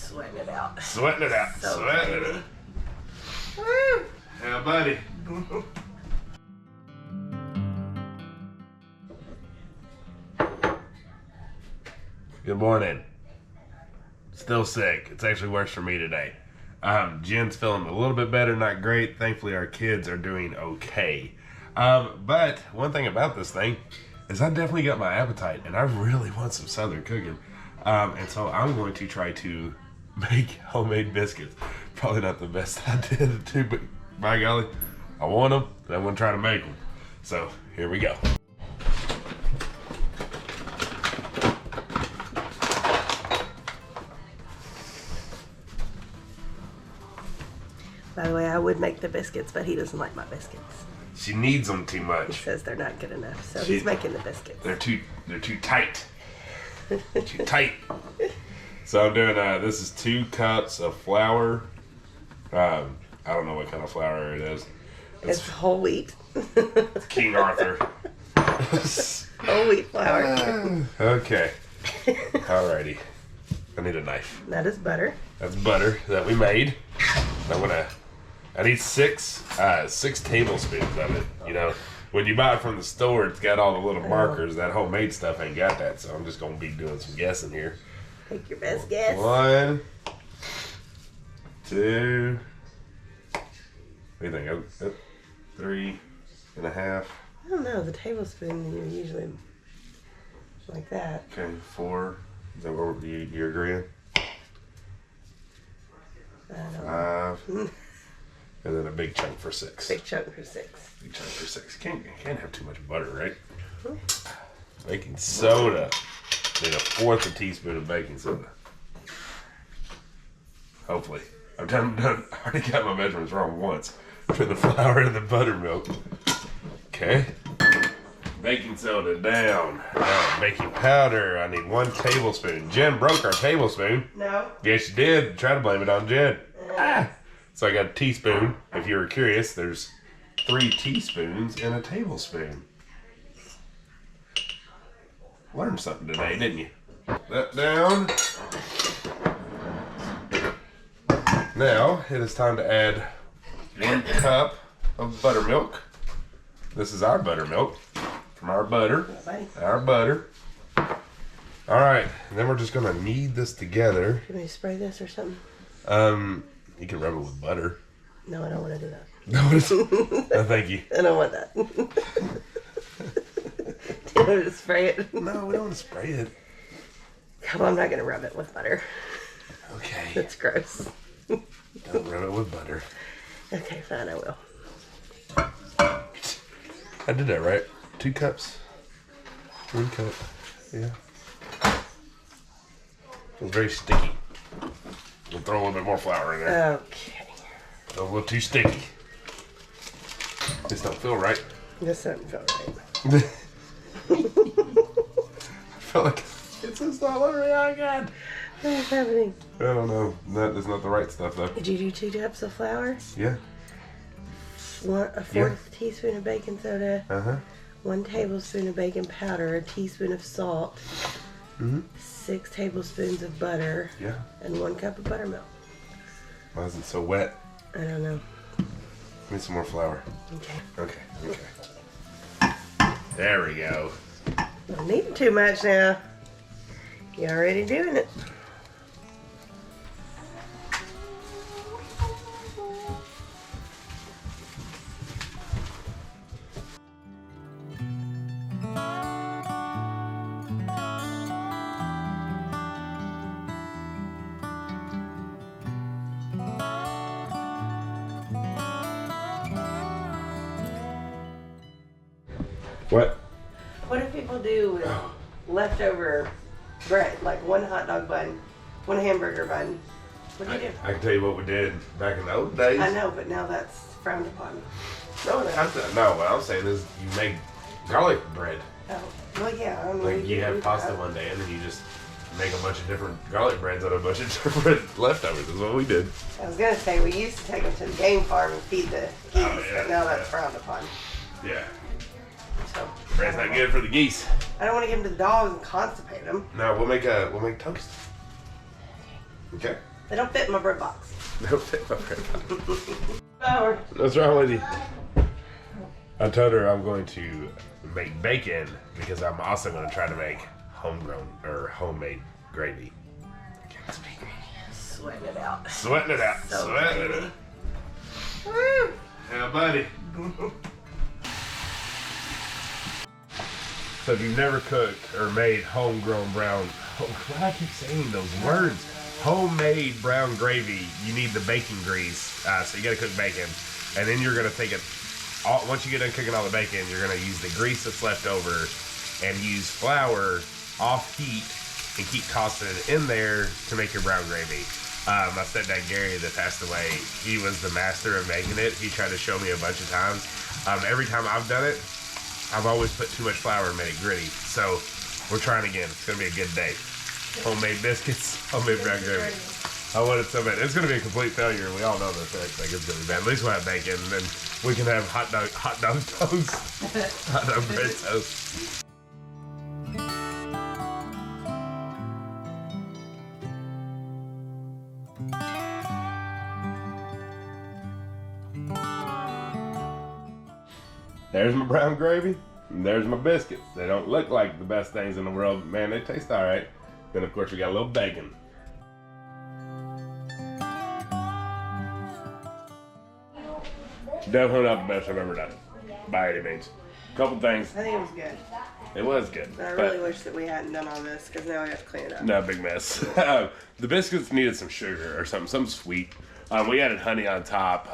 Sweating it out. Sweating it out. So Sweating it baby. out. Woo! Yeah, buddy. Good morning. Still sick. It's actually worse for me today. Jen's feeling a little bit better, not great. Thankfully, our kids are doing okay. But one thing about this thing is I definitely got my appetite, and I really want some Southern cooking. And so I'm going to try to make homemade biscuits. Probably not the best idea to do, but by golly, I want them, and I'm going to try to make them. So here we go. By the way, I would make the biscuits, but he doesn't like my biscuits. She needs them too He much. says they're not good enough, so he's making the biscuits. They're too tight. Too tight. So I'm doing this is 2 cups of flour. I don't know what kind of flour it is. It's whole wheat. It's King Arthur. Whole wheat flour. Okay. Alrighty. I need a knife. That is butter. That's butter that we made. I need 6 tablespoons of it. You know, when you buy it from the store, it's got all the little markers. That homemade stuff ain't got that, so I'm just gonna be doing some guessing here. Take your best guess. 1, 2. What do you think? 3 and a half. I don't know. The tablespoon you're usually like that. Okay, 4. Is that what you're agreeing? I don't know. 5. And then a big chunk for 6. Big chunk for 6. Big chunk for 6. Can't have too much butter, right? Baking soda. Need a 1/4 a teaspoon of baking soda. Hopefully. I've done. I already got my measurements wrong once for the flour and the buttermilk. Okay. Baking soda down. Baking powder. I need 1 tablespoon. Jen broke our tablespoon. No. Yes, you did. Try to blame it on Jen. So I got a teaspoon. If you were curious, there's 3 teaspoons in a tablespoon. Learned something today, didn't you? That down. Now it is time to add 1 cup of buttermilk. This is our buttermilk from our butter. Our butter. All right, and then we're just gonna knead this together. Can we spray this or something? You can rub it with butter. No, I don't want to do that. No, thank you. I don't want that. Do you want me to spray it? No, we don't want to spray it. Come on, I'm not going to rub it with butter. Okay. That's gross. Don't rub it with butter. Okay, fine, I will. I did that right. 2 cups. 1 cup. Yeah. It was very sticky. We'll throw a little bit more flour in there. Okay. A little too sticky. This don't feel right. This doesn't feel right. I feel like it's just all over me. Oh, God. What is happening? I don't know. That's not the right stuff, though. Did you do 2 cups of flour? Yeah. A 1/4 teaspoon of baking soda. Uh-huh. 1 tablespoon of baking powder. A teaspoon of salt. 6 tablespoons of butter. Yeah. And 1 cup of buttermilk. Why is it so wet? I don't know. Need some more flour. Okay. Okay. There we go. Don't need too much now. You're already doing it. What? What do people do with leftover bread? Like 1 hot dog bun, 1 hamburger bun. What do you do? I can tell you what we did back in the old days. I know, but now that's frowned upon. No, what I'm saying is you make garlic bread. Oh, well, yeah. I mean, Like you have pasta one day and then you just make a bunch of different garlic breads out of a bunch of different leftovers. That's what we did. I was gonna say we used to take them to the game farm and feed the geese, yeah, but now that's frowned upon. Yeah. So Bread's not good for the geese. I don't want to give them to the dogs and constipate them. No, we'll make toast. Okay. They don't fit in my bread box. Don't fit my bread box. Flour. What's wrong with you? I told her I'm going to make bacon because I'm also going to try to make homegrown or homemade gravy. Sweating it out. Sweating it out. So Sweating it gravy. out. Woo! Yeah, buddy. So if you've never cooked or made homegrown brown, why do I keep saying those words? Homemade brown gravy, you need the bacon grease. So you got to cook bacon, and then you're going to take it. Once you get done cooking all the bacon, you're going to use the grease that's left over and use flour off heat and keep tossing it in there to make your brown gravy. My stepdad Gary that passed away, he was the master of making it. He tried to show me a bunch of times. Every time I've done it, I've always put too much flour and made it gritty. So we're trying again. It's going to be a good day. Homemade biscuits, homemade brown gravy. I want it so bad. It's going to be a complete failure. We all know this. Like it's going to be bad. At least we'll have bacon, and then we can have hot dog toast, hot dog bread toast. There's my brown gravy, and there's my biscuits. They don't look like the best things in the world, but man, they taste all right. Then of course we got a little bacon. Definitely not the best I've ever done, by any means. Couple things. I think it was good. It was good. But I really wish that we hadn't done all this because now I have to clean it up. No, big mess. The biscuits needed some sugar or something sweet. We added honey on top.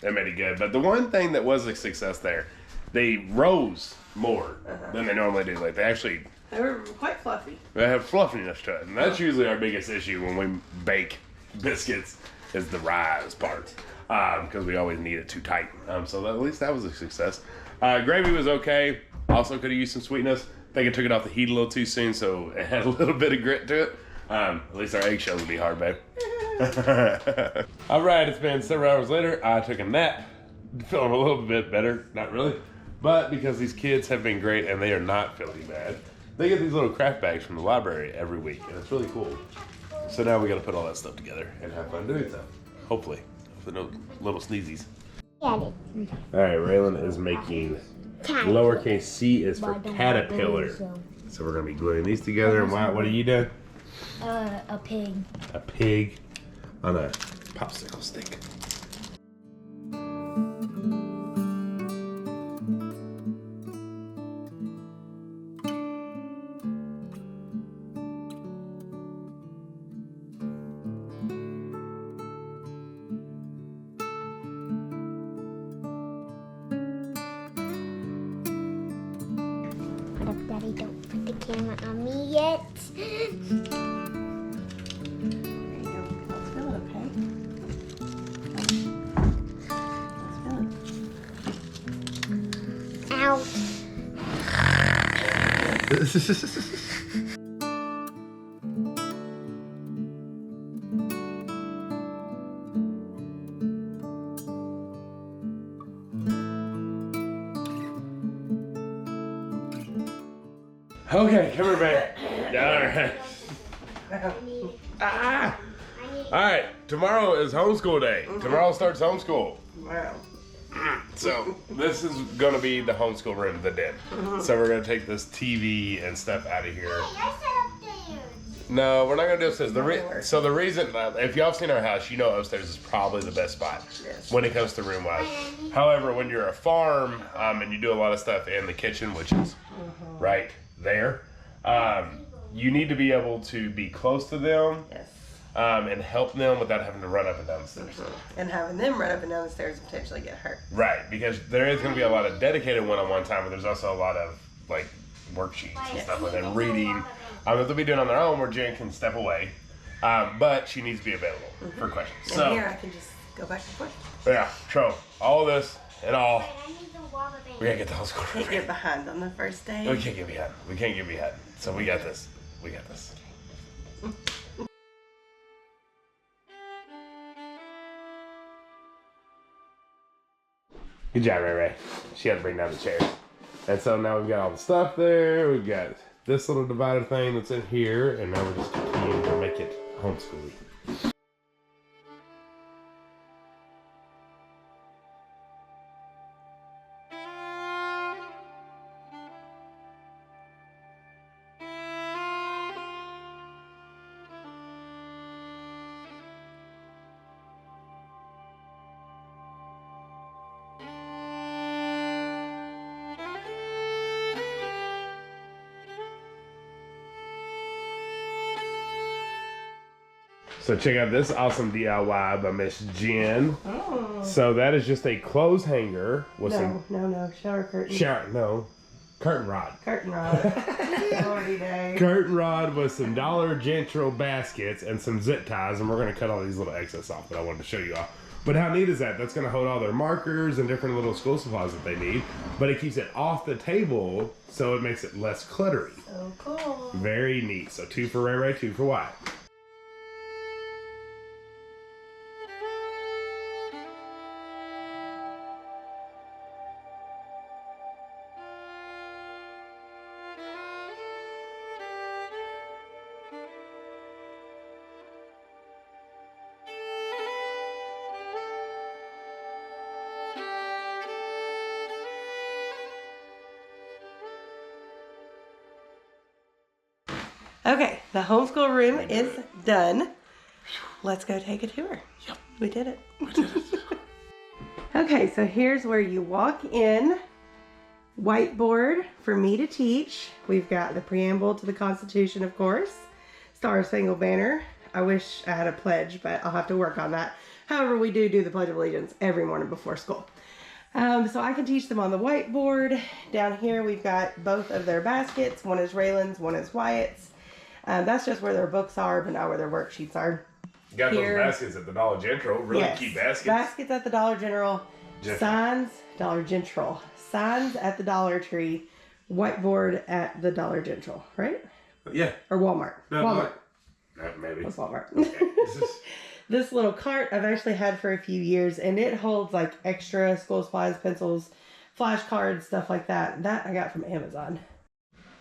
That made it good. But the one thing that was a success there, they rose more than they normally do. Like they were quite fluffy. They have fluffiness to it, and that's usually our biggest issue when we bake biscuits is the rise part, because we always need it too tight. So at least that was a success. Gravy was okay. Also could have used some sweetness. I think I took it off the heat a little too soon, so it had a little bit of grit to it. At least our eggshells will be hard, babe. All right, it's been several hours later. I took a nap, feeling a little bit better. Not really, but because these kids have been great and they are not feeling bad. They get these little craft bags from the library every week, and it's really cool. So now we got to put all that stuff together and have fun doing so. Hopefully, with no little sneezies. All right, Raylan is making lowercase c is for caterpillar. So we're gonna be gluing these together. And what are you doing? A pig. A pig on a popsicle stick. Daddy, don't put the camera on me yet. There you go. Let's feel it, okay? Let's feel it. Ow. Okay, come here, babe. All right. All right, tomorrow is homeschool day. Tomorrow starts homeschool. Wow. So this is gonna be the homeschool room, the den. So we're gonna take this TV and stuff out of here. No, we're not gonna do upstairs. The reason, if y'all have seen our house, you know upstairs is probably the best spot when it comes to room wise. However, when you're a farm and you do a lot of stuff in the kitchen, which is right there, you need to be able to be close to them. Yes. And help them without having to run up and down the stairs. And having them run up and down the stairs and potentially get hurt. Right, because there is going to be a lot of dedicated one-on-one time, but there's also a lot of like worksheets and stuff like that, reading that they'll be doing on their own where Jen can step away, but she needs to be available for questions. And So here I can just go back and forth. yeah, so all of this and all, we gotta get the whole school. Can't get behind on the first day. We can't get behind. We can't get behind. So we got this. We got this. Good job, Ray Ray. She had to bring down the chairs. And so now we've got all the stuff there. We've got this little divider thing that's in here. And now we're just continuing to make it homeschooling. So check out this awesome DIY by Miss Jen. Oh. So that is just a clothes hanger with some No. Shower curtain. Curtain rod. Curtain rod. Lordy day. Curtain rod with some Dollar General baskets and some zip ties, and we're going to cut all these little excess off that I wanted to show you all. But how neat is that? That's going to hold all their markers and different little school supplies that they need, but it keeps it off the table, so it makes it less cluttery. So cool. Very neat. So 2 for Ray Ray, 2 for Wyatt. Okay, the homeschool room is done. Let's go take a tour. Yep. We did it. We did it. Okay, so here's where you walk in. Whiteboard for me to teach. We've got the preamble to the Constitution, of course. Star Spangled Banner. I wish I had a pledge, but I'll have to work on that. However, we do the Pledge of Allegiance every morning before school. So I can teach them on the whiteboard. Down here we've got both of their baskets. One is Raylan's, one is Wyatt's. That's just where their books are, but not where their worksheets are. You got Here. those baskets at the Dollar General. Really Yes. cute baskets. Baskets at the Dollar General. Signs, Dollar General. Signs at the Dollar Tree. Whiteboard at the Dollar General, right? Yeah. Or Walmart. No, Walmart. Maybe. It's Walmart. Okay. This little cart I've actually had for a few years, and it holds like extra school supplies, pencils, flashcards, stuff like that. That I got from Amazon.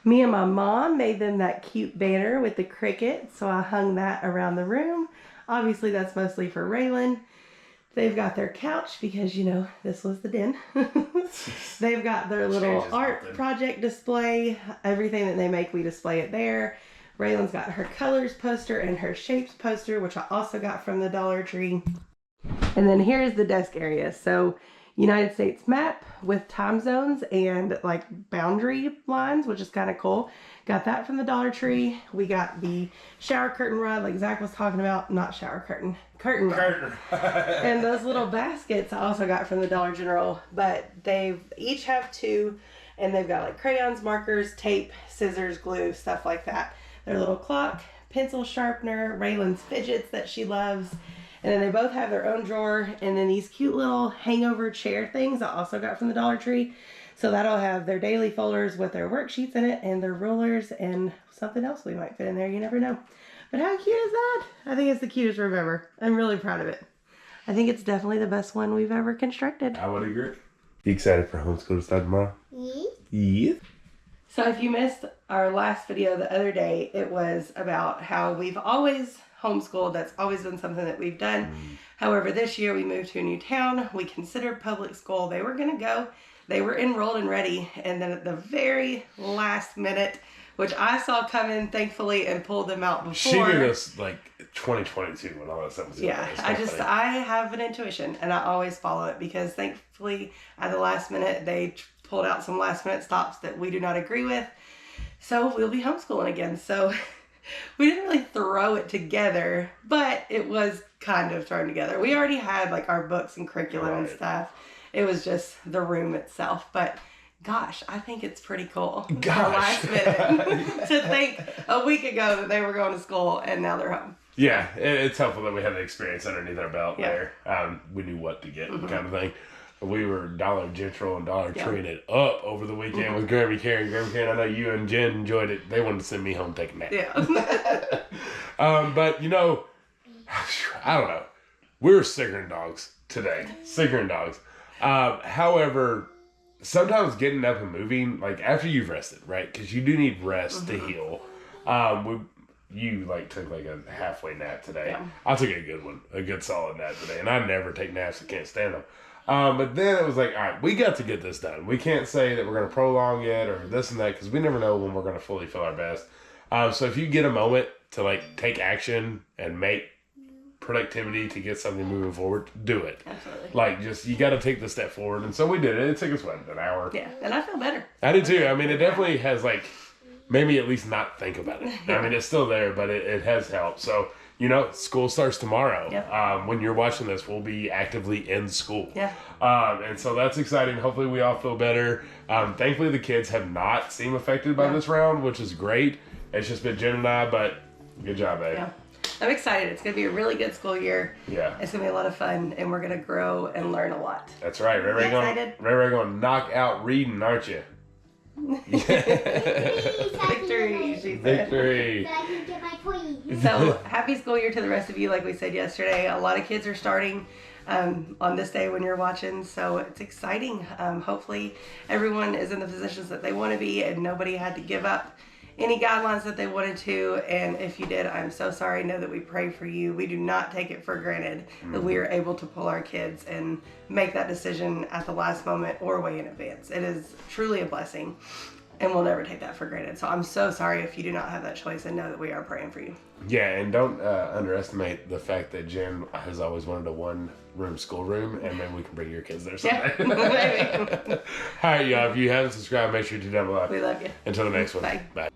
Me and my mom made them that cute banner with the cricket, so I hung that around the room. Obviously, that's mostly for Raylan. They've got their couch because, you know, this was the den. They've got their little art project display. Everything that they make, we display it there. Raylan's got her colors poster and her shapes poster, which I also got from the Dollar Tree. And then here's the desk area. So United States map with time zones and like boundary lines, which is kind of cool. Got that from the Dollar Tree. We got the shower curtain rod, like Zach was talking about. Not shower curtain, curtain rod. And those little baskets I also got from the Dollar General, but they each have 2, and they've got like crayons, markers, tape, scissors, glue, stuff like that. Their little clock, pencil sharpener, Raylan's fidgets that she loves. And then they both have their own drawer, and then these cute little hangover chair things I also got from the Dollar Tree. So that'll have their daily folders with their worksheets in it and their rulers and something else we might fit in there. You never know. But how cute is that? I think it's the cutest room ever. I'm really proud of it. I think it's definitely the best one we've ever constructed. I would agree. You excited for homeschool to start tomorrow? Yeah. So if you missed our last video the other day, it was about how we've always homeschooled. That's always been something that we've done. However, this year we moved to a new town. We considered public school. They were going to go. They were enrolled and ready. And then at the very last minute, which I saw coming, thankfully, and pulled them out before. She knew this like 2022 when all that stuff was Yeah, I have an intuition, and I always follow it because thankfully at the last minute, they pulled out some last minute stops that we do not agree with. So we'll be homeschooling again. So we didn't really throw it together, but it was kind of thrown together. We already had like our books and curriculum and stuff. It was just the room itself. But gosh, I think it's pretty cool. Last minute to think a week ago that they were going to school and now they're home. Yeah, it's helpful that we had the experience underneath our belt there. We knew what to get kind of thing. We were Dollar General and Dollar Tree it up over the weekend with Grammy Karen. Grammy Karen, I know you and Jen enjoyed it. They wanted to send me home to take a nap. Yeah. But, you know, I don't know. We were sicker than dogs today. Sicker than dogs. However, sometimes getting up and moving, like after you've rested, right? Because you do need rest to heal. You like took like a halfway nap today. Yeah. I took a good one, a good solid nap today. And I never take naps. I can't stand them. But then it was like, all right, we got to get this done. We can't say that we're going to prolong it or this and that because we never know when we're going to fully feel our best. So if you get a moment to like take action and make productivity to get something moving forward, do it. Absolutely. Like just, you got to take the step forward. And so we did it. It took us, what, an hour? Yeah, and I feel better. I did too. I mean, it definitely has like, made me at least not think about it. I mean, it's still there, but it has helped. So school starts tomorrow. Yep. When you're watching this, we'll be actively in school. Yeah. And so that's exciting. Hopefully we all feel better. Thankfully the kids have not seemed affected by this round, which is great. It's just been Jen and I, but good job, babe. Yeah. I'm excited. It's going to be a really good school year. Yeah. It's going to be a lot of fun, and we're going to grow and learn a lot. That's right. Ray Excited? gonna knock out reading, aren't you? Victory, she said. Victory. So I can get my toys. So happy school year to the rest of you. Like we said yesterday, a lot of kids are starting on this day when you're watching, so it's exciting. Hopefully everyone is in the positions that they want to be, and nobody had to give up any guidelines that they wanted to. And if you did, I'm so sorry. Know that we pray for you. We do not take it for granted that we are able to pull our kids and make that decision at the last moment or way in advance. It is truly a blessing, and we'll never take that for granted. So I'm so sorry if you do not have that choice, and know that we are praying for you. Yeah, and don't underestimate the fact that Jen has always wanted a one-room schoolroom, and maybe we can bring your kids there someday. Yeah, maybe. All right, y'all. If you haven't subscribed, make sure you do down below. We love you. Until the next one. Bye. Bye.